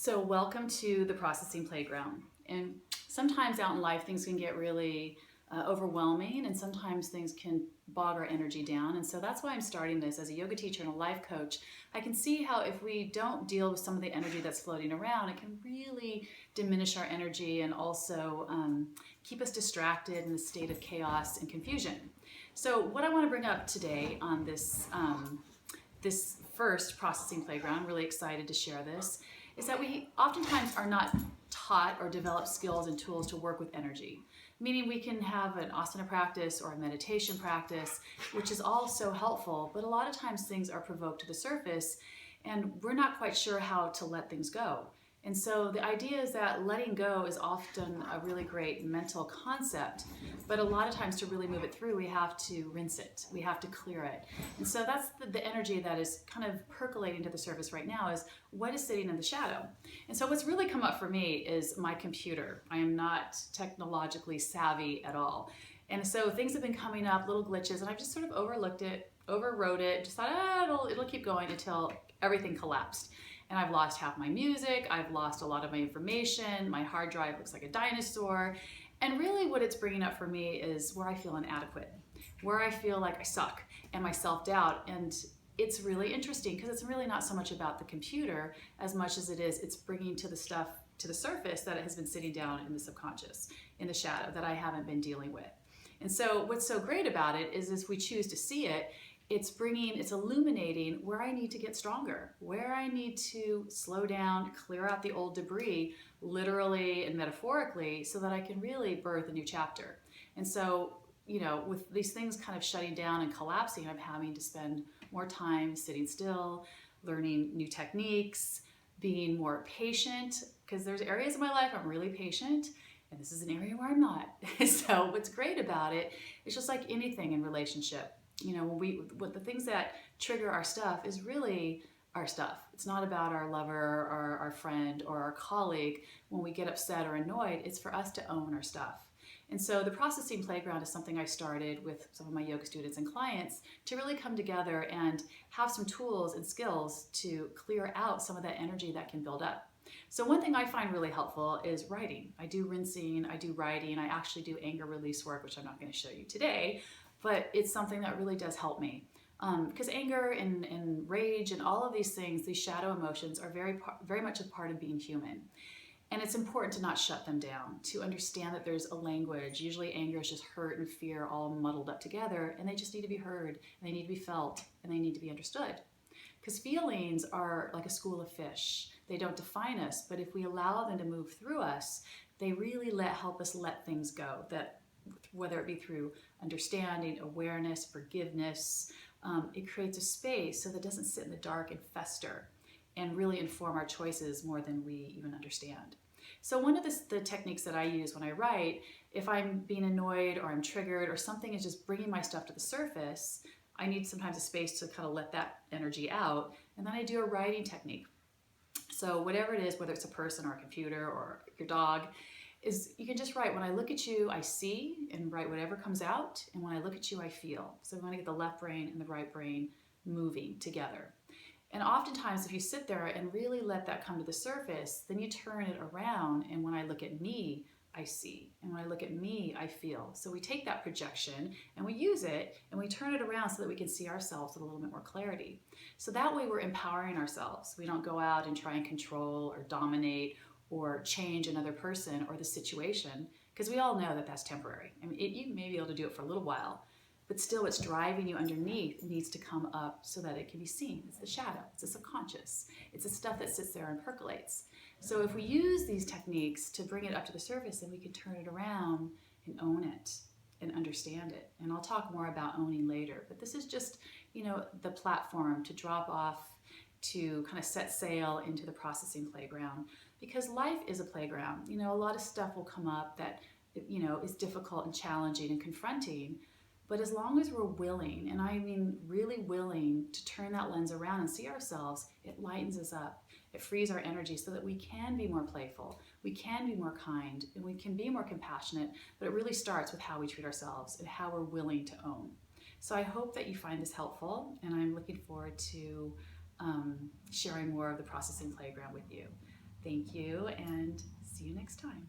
So welcome to the processing playground. And sometimes out in life things can get really overwhelming, and sometimes things can bog our energy down. And so that's why I'm starting this as a yoga teacher and a life coach. I can see how if we don't deal with some of the energy that's floating around, it can really diminish our energy and also keep us distracted in a state of chaos and confusion. So what I want to bring up today on this first processing playground, I'm really excited to share this, is that we oftentimes are not taught or develop skills and tools to work with energy. Meaning we can have an asana practice or a meditation practice, which is all so helpful, but a lot of times things are provoked to the surface and we're not quite sure how to let things go. And so the idea is that letting go is often a really great mental concept, but a lot of times to really move it through, we have to rinse it, we have to clear it. And so that's the energy that is kind of percolating to the surface right now, is what is sitting in the shadow. And so what's really come up for me is my computer. I am not technologically savvy at all. And so things have been coming up, little glitches, and I've just sort of overlooked it, overwrote it, just thought, it'll keep going until everything collapsed. And I've lost half my music, I've lost a lot of my information, my hard drive looks like a dinosaur. And really what it's bringing up for me is where I feel inadequate, where I feel like I suck, and my self-doubt. And it's really interesting because it's really not so much about the computer as much as it's bringing to the stuff to the surface that it has been sitting down in the subconscious, in the shadow, that I haven't been dealing with. And so what's so great about it is if we choose to see it, it's illuminating where I need to get stronger, where I need to slow down, clear out the old debris, literally and metaphorically, so that I can really birth a new chapter. And so, with these things kind of shutting down and collapsing, I'm having to spend more time sitting still, learning new techniques, being more patient, because there's areas of my life I'm really patient, and this is an area where I'm not. So what's great about it, it's just like anything in relationship. What the things that trigger our stuff is really our stuff. It's not about our lover or our friend or our colleague. When we get upset or annoyed, it's for us to own our stuff. And so the processing playground is something I started with some of my yoga students and clients to really come together and have some tools and skills to clear out some of that energy that can build up. So one thing I find really helpful is writing. I do rinsing, I do writing, I actually do anger release work, which I'm not going to show you today, but it's something that really does help me. Because anger and rage and all of these things, these shadow emotions, are very much a part of being human. And it's important to not shut them down, to understand that there's a language. Usually anger is just hurt and fear all muddled up together, and they just need to be heard, and they need to be felt, and they need to be understood. Because feelings are like a school of fish. They don't define us, but if we allow them to move through us, they really help us let things go. That whether it be through understanding, awareness, forgiveness, it creates a space so that it doesn't sit in the dark and fester and really inform our choices more than we even understand. So one of the techniques that I use when I write, if I'm being annoyed or I'm triggered or something is just bringing my stuff to the surface, I need sometimes a space to kind of let that energy out, and then I do a writing technique. So whatever it is, whether it's a person or a computer or your dog, is you can just write, when I look at you, I see, and write whatever comes out, and when I look at you, I feel. So we want to get the left brain and the right brain moving together. And oftentimes, if you sit there and really let that come to the surface, then you turn it around, and when I look at me, I see. And when I look at me, I feel. So we take that projection and we use it and we turn it around so that we can see ourselves with a little bit more clarity. So that way we're empowering ourselves. We don't go out and try and control or dominate or change another person or the situation, because we all know that that's temporary. I mean, you may be able to do it for a little while, but still what's driving you underneath needs to come up so that it can be seen. It's the shadow, it's the subconscious, it's the stuff that sits there and percolates. So if we use these techniques to bring it up to the surface, then we can turn it around and own it and understand it. And I'll talk more about owning later, but this is just, the platform to drop off, to kind of set sail into the processing playground, because life is a playground. A lot of stuff will come up that, is difficult and challenging and confronting, but as long as we're willing, and I mean really willing, to turn that lens around and see ourselves, it lightens us up. It frees our energy so that we can be more playful, we can be more kind, and we can be more compassionate, but it really starts with how we treat ourselves and how we're willing to own. So I hope that you find this helpful, and I'm looking forward to sharing more of the processing playground with you. Thank you, and see you next time.